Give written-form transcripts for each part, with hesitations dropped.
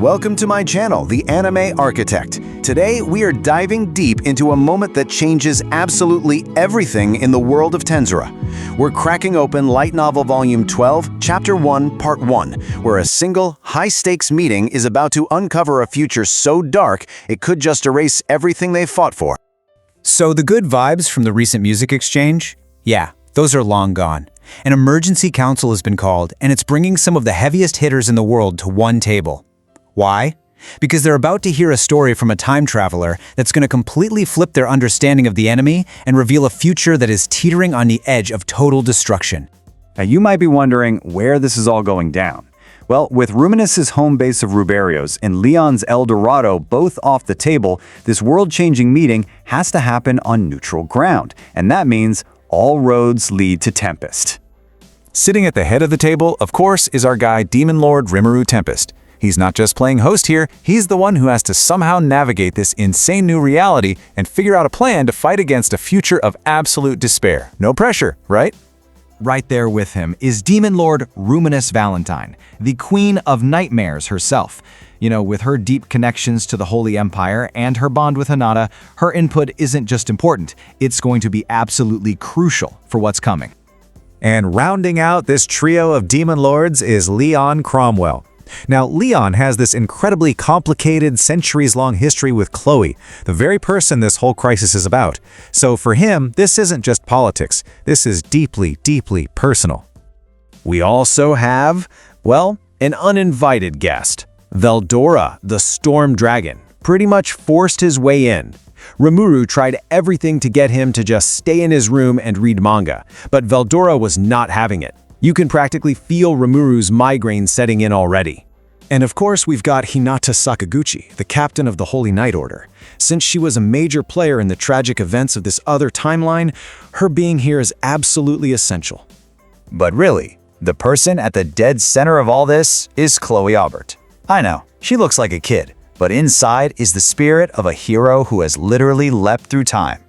welcome to my channel, The Anime Architect. Today, we are diving deep into a moment that changes absolutely everything in the world of Tensura. We're cracking open Light Novel Volume 12, Chapter 1, Part 1, where a single, high-stakes meeting is about to uncover a future so dark it could just erase everything they fought for. So the good vibes from the recent music exchange? Yeah, those are long gone. An emergency council has been called, and it's bringing some of the heaviest hitters in the world to one table. Why? Because they're about to hear a story from a time traveler that's going to completely flip their understanding of the enemy and reveal a future that is teetering on the edge of total destruction. Now you might be wondering where this is all going down. Well, with Ruminus's home base of Ruberios and Leon's El Dorado both off the table, this world-changing meeting has to happen on neutral ground, and that means all roads lead to Tempest. Sitting at the head of the table, of course, is our guy Demon Lord Rimuru Tempest. He's not just playing host here, he's the one who has to somehow navigate this insane new reality and figure out a plan to fight against a future of absolute despair. No pressure, right? Right there with him is Demon Lord Ruminus Valentine, the Queen of Nightmares herself. You know, with her deep connections to the Holy Empire and her bond with Hinata, her input isn't just important, it's going to be absolutely crucial for what's coming. And rounding out this trio of Demon Lords is Leon Cromwell. Now, Leon has this incredibly complicated, centuries-long history with Chloe, the very person this whole crisis is about. So for him, this isn't just politics. This is deeply, deeply personal. We also have, well, an uninvited guest. Veldora, the Storm Dragon, pretty much forced his way in. Rimuru tried everything to get him to just stay in his room and read manga, but Veldora was not having it. You can practically feel Rimuru's migraine setting in already. And of course, we've got Hinata Sakaguchi, the captain of the Holy Knight Order. Since she was a major player in the tragic events of this other timeline, her being here is absolutely essential. But really, the person at the dead center of all this is Chloe Aubert. I know, she looks like a kid, but inside is the spirit of a hero who has literally leapt through time.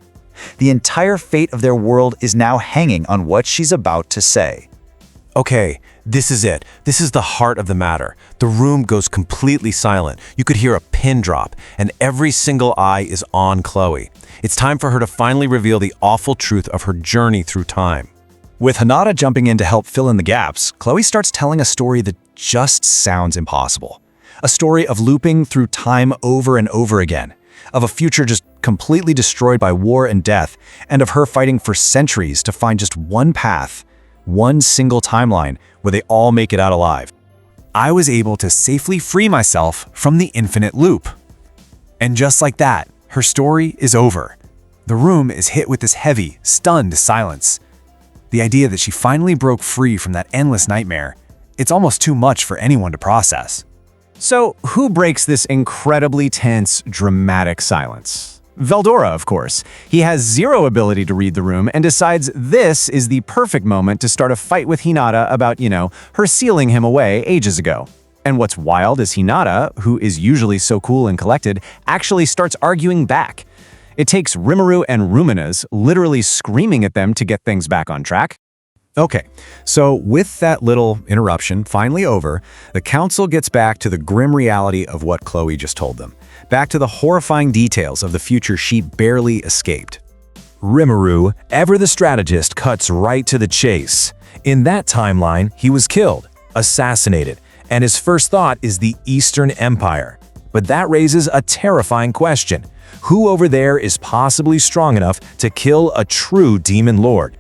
The entire fate of their world is now hanging on what she's about to say. Okay, this is it. This is the heart of the matter. The room goes completely silent. You could hear a pin drop, and every single eye is on Chloe. It's time for her to finally reveal the awful truth of her journey through time. With Hinata jumping in to help fill in the gaps, Chloe starts telling a story that just sounds impossible. A story of looping through time over and over again, of a future just completely destroyed by war and death, and of her fighting for centuries to find just one path, one single timeline where they all make it out alive. I was able to safely free myself from the infinite loop. And just like that, her story is over. The room is hit with this heavy, stunned silence. The idea that she finally broke free from that endless nightmare, it's almost too much for anyone to process. So who breaks this incredibly tense, dramatic silence? Veldora, of course. He has zero ability to read the room and decides this is the perfect moment to start a fight with Hinata about, her sealing him away ages ago. And what's wild is Hinata, who is usually so cool and collected, actually starts arguing back. It takes Rimuru and Ruminus literally screaming at them to get things back on track. Okay, so with that little interruption finally over, the council gets back to the grim reality of what Chloe just told them. Back to the horrifying details of the future she barely escaped. Rimuru, ever the strategist, cuts right to the chase. In that timeline, he was killed, assassinated, and his first thought is the Eastern Empire. But that raises a terrifying question. Who over there is possibly strong enough to kill a true demon lord?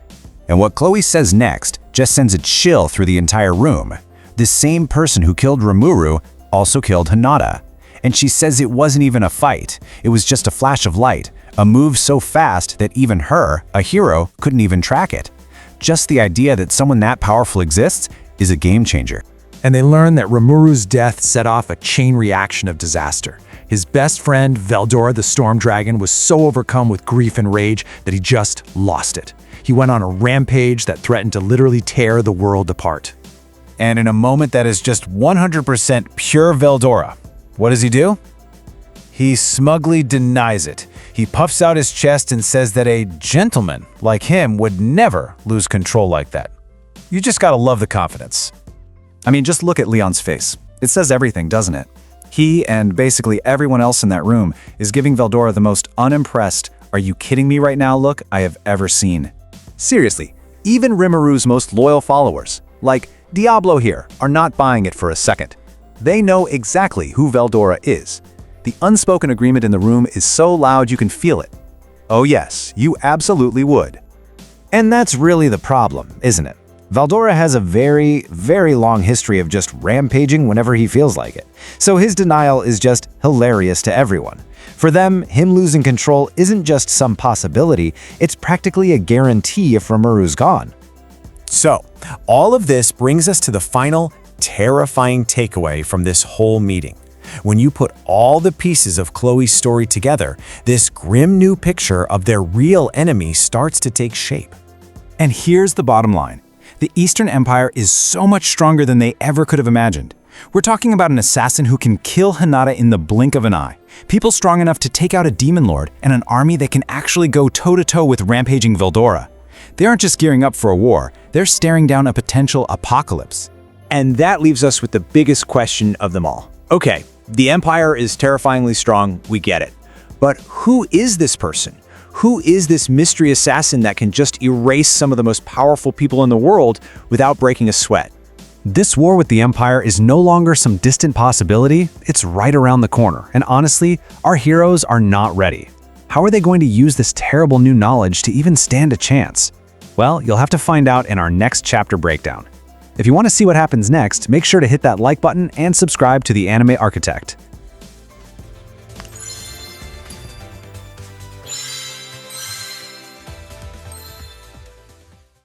And what Chloe says next just sends a chill through the entire room. The same person who killed Rimuru also killed Hinata. And she says it wasn't even a fight. It was just a flash of light, a move so fast that even her, a hero, couldn't even track it. Just the idea that someone that powerful exists is a game changer. And they learn that Rimuru's death set off a chain reaction of disaster. His best friend, Veldora the Storm Dragon, was so overcome with grief and rage that he just lost it. He went on a rampage that threatened to literally tear the world apart. And in a moment that is just 100% pure Veldora, what does he do? He smugly denies it. He puffs out his chest and says that a gentleman like him would never lose control like that. You just gotta love the confidence. I mean, just look at Leon's face. It says everything, doesn't it? He, and basically everyone else in that room, is giving Veldora the most unimpressed, "Are you kidding me right now?" look I have ever seen. Seriously, even Rimuru's most loyal followers, like Diablo here, are not buying it for a second. They know exactly who Veldora is. The unspoken agreement in the room is so loud you can feel it. Oh yes, you absolutely would. And that's really the problem, isn't it? Veldora has a very, very long history of just rampaging whenever he feels like it. So his denial is just hilarious to everyone. For them, him losing control isn't just some possibility, it's practically a guarantee if Rimuru's gone. So, all of this brings us to the final, terrifying takeaway from this whole meeting. When you put all the pieces of Chloe's story together, this grim new picture of their real enemy starts to take shape. And here's the bottom line. The Eastern Empire is so much stronger than they ever could have imagined. We're talking about an assassin who can kill Hinata in the blink of an eye. People strong enough to take out a demon lord, and an army that can actually go toe-to-toe with rampaging Veldora. They aren't just gearing up for a war, they're staring down a potential apocalypse. And that leaves us with the biggest question of them all. Okay, the Empire is terrifyingly strong, we get it. But who is this person? Who is this mystery assassin that can just erase some of the most powerful people in the world without breaking a sweat? This war with the Empire is no longer some distant possibility, it's right around the corner. And honestly, our heroes are not ready. How are they going to use this terrible new knowledge to even stand a chance? Well, you'll have to find out in our next chapter breakdown. If you want to see what happens next, make sure to hit that like button and subscribe to The Anime Architect.